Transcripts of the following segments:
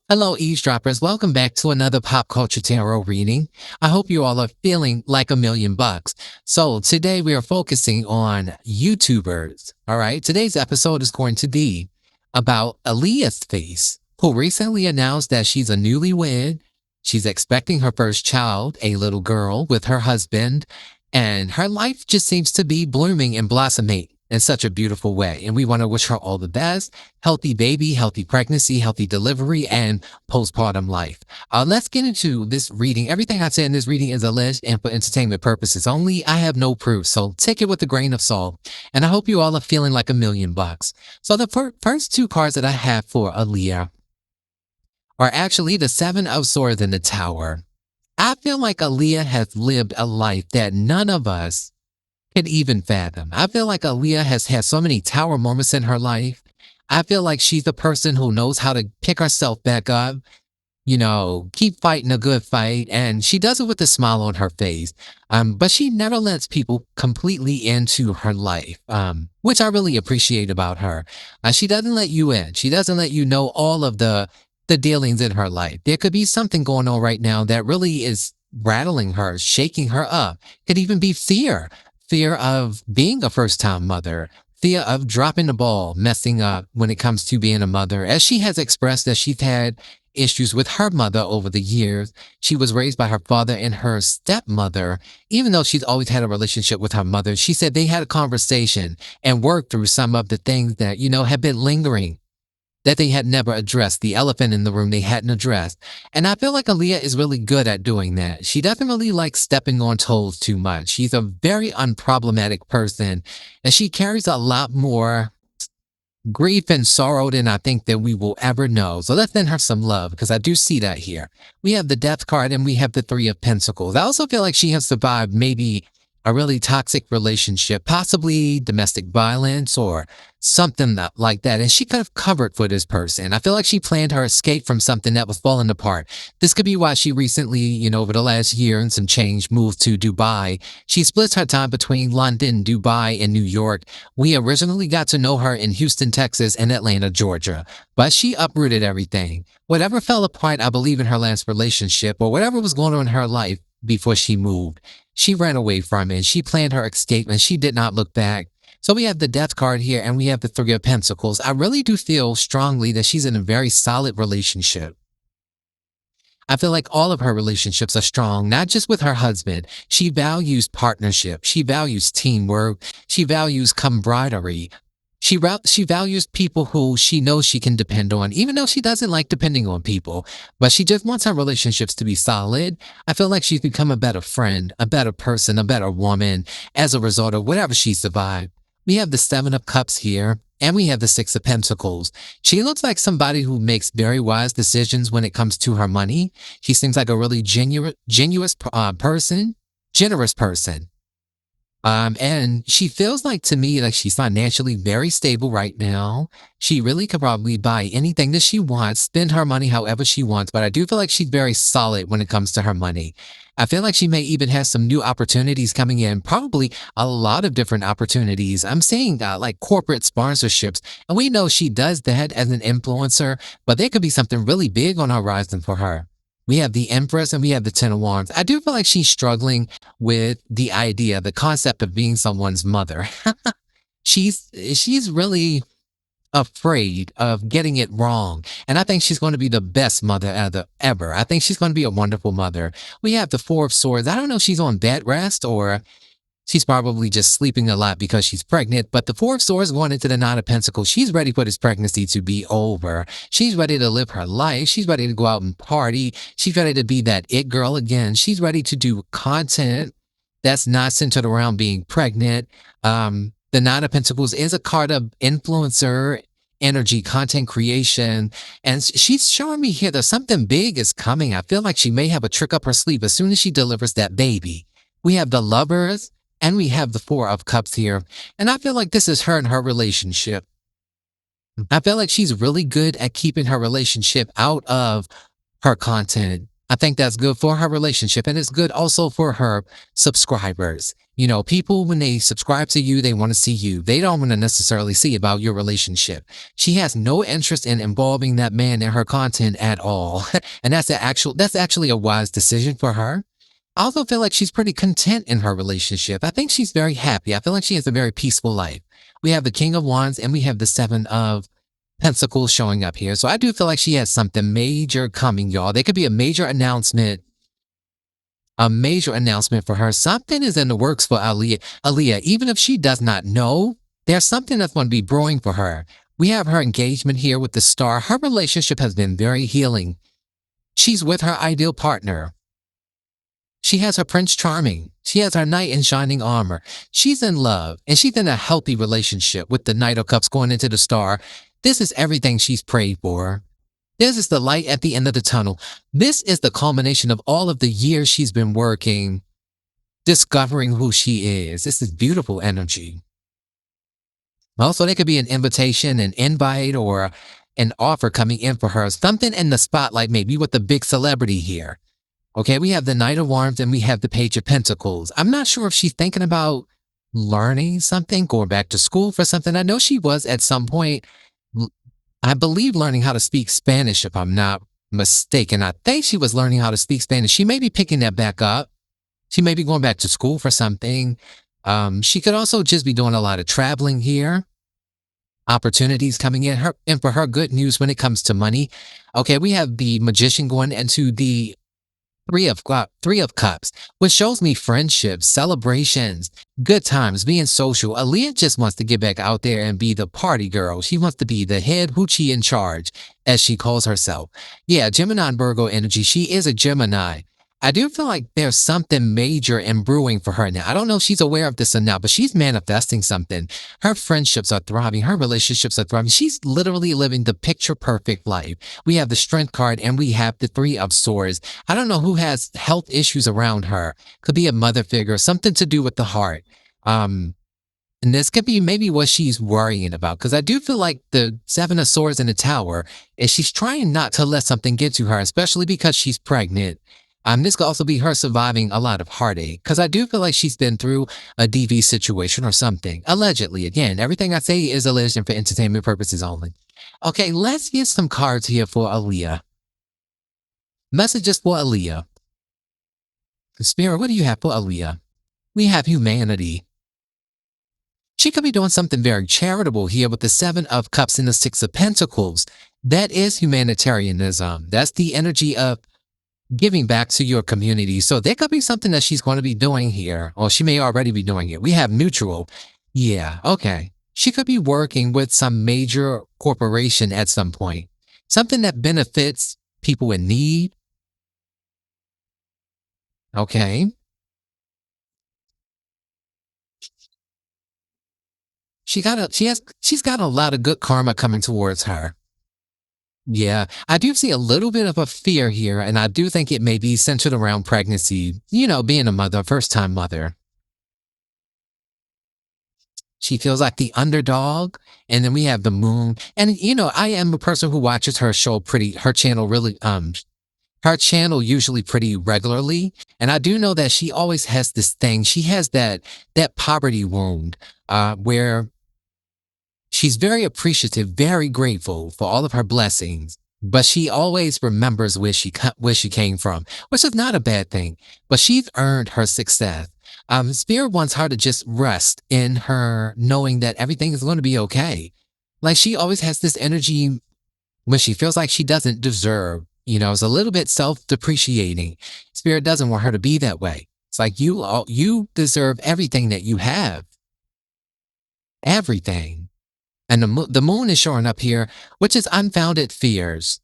Hello, eavesdroppers. Welcome back to another pop culture tarot reading. I hope you all are feeling like $1,000,000. So today we are focusing on YouTubers. All right. Today's episode is going to be about AllyiahsFace, who recently announced that she's a newlywed. She's expecting her first child, a little girl, with her husband, and her life just seems to be blooming and blossoming in such a beautiful way. And we want to wish her all the best, healthy baby, healthy pregnancy, healthy delivery, and postpartum life. Let's get into this reading. Everything I said in this reading is alleged and for entertainment purposes only. I have no proof, so take it with a grain of salt. And I hope you all are feeling like $1,000,000. So the first two cards that I have for Aaliyah are actually the Seven of Swords and the Tower. I feel like Aaliyah has lived a life that none of us could even fathom. I feel like Aaliyah has had so many tower moments in her life. I feel like she's the person who knows how to pick herself back up, keep fighting a good fight, and she does it with a smile on her face. But she never lets people completely into her life, which I really appreciate about her. She doesn't let you in. She doesn't let you know all of the dealings in her life. There could be something going on right now that really is rattling her, shaking her up. Could even be fear. Fear of being a first-time mother, fear of dropping the ball, messing up when it comes to being a mother. As she has expressed that she's had issues with her mother over the years. She was raised by her father and her stepmother. Even though she's always had a relationship with her mother, she said they had a conversation and worked through some of the things that, had been lingering, that they had never addressed, the elephant in the room they hadn't addressed. And I feel like Aaliyah is really good at doing that. She doesn't really like stepping on toes too much. She's a very unproblematic person, and she carries a lot more grief and sorrow than I think that we will ever know. So let's send her some love, because I do see that here. We have the Death card and we have the Three of Pentacles. I also feel like she has survived maybe a really toxic relationship, possibly domestic violence or something like that. And she could have covered for this person. I feel like she planned her escape from something that was falling apart. This could be why she recently, over the last year and some change, moved to Dubai. She splits her time between London, Dubai, and New York. We originally got to know her in Houston, Texas, and Atlanta, Georgia. But she uprooted everything. Whatever fell apart, I believe, in her last relationship, or whatever was going on in her life before she moved, she ran away from it. She planned her escape and she did not look back. So we have the Death card here and we have the Three of Pentacles. I really do feel strongly that she's in a very solid relationship. I feel like all of her relationships are strong, not just with her husband. She values partnership. She values teamwork. She values camaraderie. She values people who she knows she can depend on, even though she doesn't like depending on people. But she just wants her relationships to be solid. I feel like she's become a better friend, a better person, a better woman as a result of whatever she survived. We have the Seven of Cups here, and we have the Six of Pentacles. She looks like somebody who makes very wise decisions when it comes to her money. She seems like a really generous person. And she feels like, to me, like she's financially very stable right now. She really could probably buy anything that she wants, spend her money however she wants, but I do feel like she's very solid when it comes to her money. I feel like she may even have some new opportunities coming in, probably a lot of different opportunities. I'm seeing like corporate sponsorships, and we know she does that as an influencer, but there could be something really big on the horizon for her. We have the Empress and we have the Ten of Wands. I do feel like she's struggling with the idea, the concept of being someone's mother. She's really afraid of getting it wrong. And I think she's going to be the best mother ever. I think she's going to be a wonderful mother. We have the Four of Swords. I don't know if she's on bed rest or she's probably just sleeping a lot because she's pregnant. But the Four of Swords going into the Nine of Pentacles, she's ready for this pregnancy to be over. She's ready to live her life. She's ready to go out and party. She's ready to be that it girl again. She's ready to do content that's not centered around being pregnant. The Nine of Pentacles is a card of influencer energy, content creation. And she's showing me here that something big is coming. I feel like she may have a trick up her sleeve as soon as she delivers that baby. We have the Lovers. And we have the Four of Cups here. And I feel like this is her and her relationship. I feel like she's really good at keeping her relationship out of her content. I think that's good for her relationship. And it's good also for her subscribers. People, when they subscribe to you, they want to see you. They don't want to necessarily see about your relationship. She has no interest in involving that man in her content at all. And that's actually a wise decision for her. I also feel like she's pretty content in her relationship. I think she's very happy. I feel like she has a very peaceful life. We have the King of Wands and we have the Seven of Pentacles showing up here. So I do feel like she has something major coming, y'all. There could be a major announcement for her. Something is in the works for Aaliyah. Aaliyah, even if she does not know, there's something that's going to be brewing for her. We have her engagement here with the star. Her relationship has been very healing. She's with her ideal partner. She has her Prince Charming. She has her knight in shining armor. She's in love, and she's in a healthy relationship with the Knight of Cups going into the star. This is everything she's prayed for. This is the light at the end of the tunnel. This is the culmination of all of the years she's been working, discovering who she is. This is beautiful energy. Also, there could be an invitation, an invite, or an offer coming in for her. Something in the spotlight, maybe with the big celebrity here. Okay, we have the Knight of Wands and we have the Page of Pentacles. I'm not sure if she's thinking about learning something, going back to school for something. I know she was at some point, I believe, learning how to speak Spanish, if I'm not mistaken. I think she was learning how to speak Spanish. She may be picking that back up. She may be going back to school for something. She could also just be doing a lot of traveling here. Opportunities coming in for her. Good news when it comes to money. Okay, we have the Magician going into the Three of Cups, which shows me friendships, celebrations, good times, being social. Aaliyah just wants to get back out there and be the party girl. She wants to be the head hoochie in charge, as she calls herself. Yeah, Gemini and Virgo energy. She is a Gemini. I do feel like there's something major and brewing for her now. I don't know if she's aware of this or not, but she's manifesting something. Her friendships are thriving. Her relationships are thriving. She's literally living the picture-perfect life. We have the Strength card and we have the Three of Swords. I don't know who has health issues around her. Could be a mother figure, something to do with the heart. And this could be maybe what she's worrying about, because I do feel like the Seven of Swords in the Tower is she's trying not to let something get to her, especially because she's pregnant. This could also be her surviving a lot of heartache, because I do feel like she's been through a DV situation or something. Allegedly. Again, everything I say is alleged and for entertainment purposes only. Okay, let's get some cards here for Aaliyah. Messages for Aaliyah. Spirit, what do you have for Aaliyah? We have humanity. She could be doing something very charitable here with the Seven of Cups and the Six of Pentacles. That is humanitarianism. That's the energy of giving back to your community. So there could be something that she's going to be doing here, or she may already be doing it. We have neutral. Yeah, okay. She could be working with some major corporation at some point. Something that benefits people in need. Okay. She's got a lot of good karma coming towards her. Yeah, I do see a little bit of a fear here, and I do think it may be centered around pregnancy, being a mother, first-time mother. She feels like the underdog, and then we have the moon. And, I am a person who watches her her channel usually pretty regularly. And I do know that she always has this thing. She has that poverty wound, where she's very appreciative, very grateful for all of her blessings, but she always remembers where she came from, which is not a bad thing. But she's earned her success. Spirit wants her to just rest in her knowing that everything is going to be okay. Like, she always has this energy when she feels like she doesn't deserve, it's a little bit self-depreciating. Spirit doesn't want her to be that way. It's like you deserve everything that you have. Everything. And the moon is showing up here, which is unfounded fears.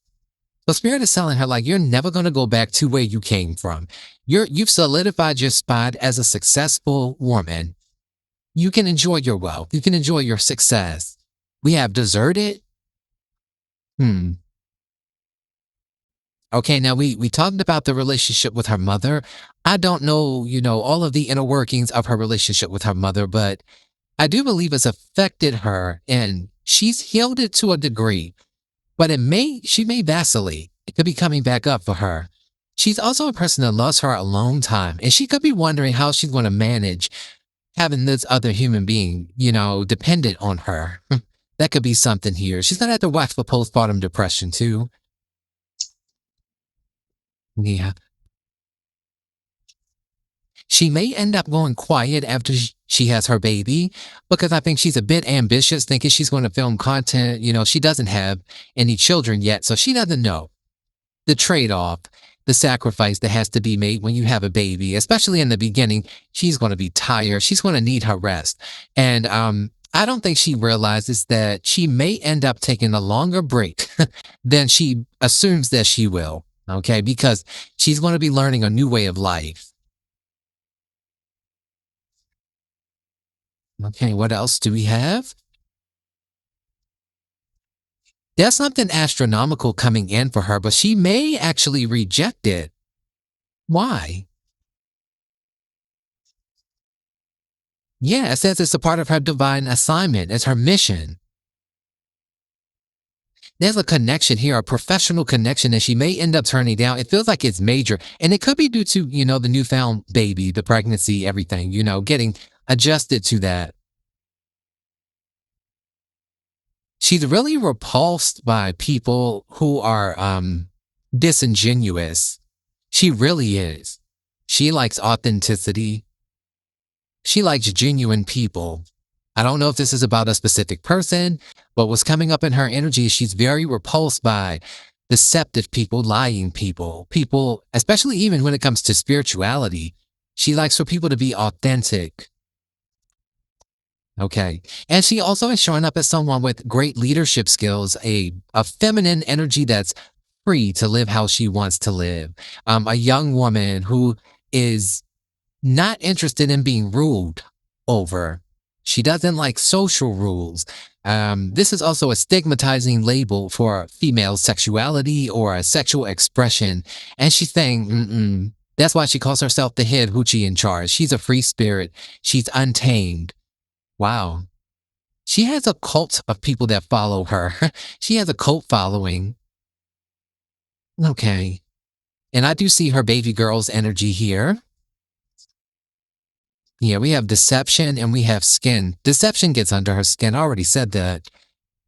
So Spirit is telling her, like, you're never going to go back to where you came from. You've solidified your spot as a successful woman. You can enjoy your wealth. You can enjoy your success. We have deserted. Okay, now we talked about the relationship with her mother. I don't know, all of the inner workings of her relationship with her mother, but I do believe it's affected her, and she's healed it to a degree, but she may vacillate. It could be coming back up for her. She's also a person that loves her a long time, and she could be wondering how she's going to manage having this other human being, dependent on her. That could be something here. She's gonna have to watch for postpartum depression too. Yeah. She may end up going quiet after she has her baby because I think she's a bit ambitious, thinking she's going to film content. She doesn't have any children yet, so she doesn't know the trade off, the sacrifice that has to be made when you have a baby, especially in the beginning. She's going to be tired. She's going to need her rest. And I don't think she realizes that she may end up taking a longer break than she assumes that she will. Okay. Because she's going to be learning a new way of life. Okay. What else do we have? There's something astronomical coming in for her, but she may actually reject it. Why? Yeah, it says it's a part of her divine assignment. It's her mission. There's a connection here, a professional connection that she may end up turning down. It feels like it's major. And it could be due to, the newfound baby, the pregnancy, everything, getting adjusted to that. She's really repulsed by people who are disingenuous. She really is. She likes authenticity. She likes genuine people. I don't know if this is about a specific person, but what's coming up in her energy is she's very repulsed by deceptive people, lying people, especially even when it comes to spirituality. She likes for people to be authentic. Okay. And she also is showing up as someone with great leadership skills, a feminine energy that's free to live how she wants to live. A young woman who is not interested in being ruled over. She doesn't like social rules. This is also a stigmatizing label for female sexuality or a sexual expression. And she's saying, mm-mm. That's why she calls herself the head hoochie in charge. She's a free spirit. She's untamed. Wow. She has a cult of people that follow her. She has a cult following. Okay. And I do see her baby girl's energy here. Yeah, we have deception and we have skin. Deception gets under her skin. I already said that.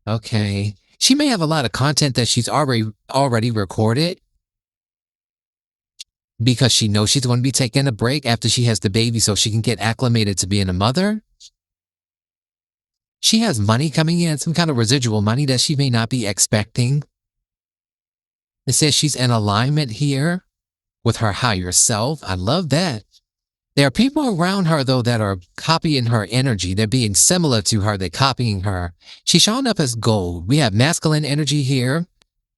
Okay. She may have a lot of content that she's already recorded because she knows she's going to be taking a break after she has the baby so she can get acclimated to being a mother. She has money coming in, some kind of residual money that she may not be expecting. It says she's in alignment here with her higher self. I love that. There are people around her, though, that are copying her energy. They're being similar to her. They're copying her. She's showing up as gold. We have masculine energy here.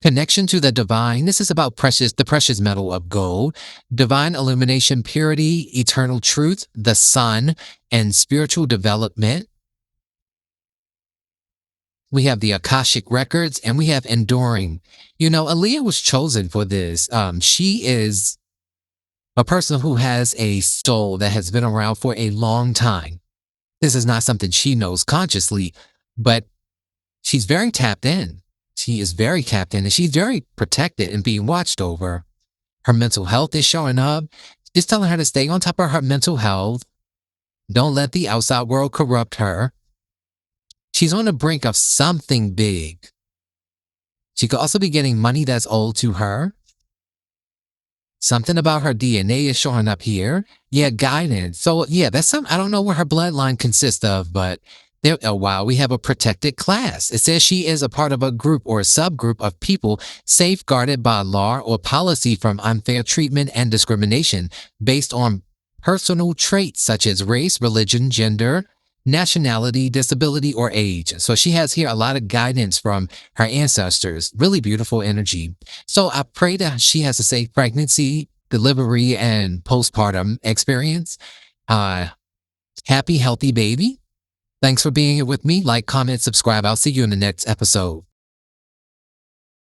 Connection to the divine. This is about the precious metal of gold. Divine illumination, purity, eternal truth, the sun, and spiritual development. We have the Akashic records, and we have enduring. Aaliyah was chosen for this. She is a person who has a soul that has been around for a long time. This is not something she knows consciously, but she's very tapped in. She is very tapped in, and she's very protected and being watched over. Her mental health is showing up. Just telling her to stay on top of her mental health. Don't let the outside world corrupt her. She's on the brink of something big. She could also be getting money that's owed to her. Something about her DNA is showing up here. Yeah, guidance. So yeah, that's I don't know what her bloodline consists of, but wow, we have a protected class. It says she is a part of a group or a subgroup of people safeguarded by law or policy from unfair treatment and discrimination based on personal traits such as race, religion, gender, nationality, disability, or age. So she has here a lot of guidance from her ancestors. Really beautiful energy. So I pray that she has a safe pregnancy, delivery, and postpartum experience. Happy, healthy baby. Thanks for being here with me. Like, comment, subscribe. I'll see you in the next episode.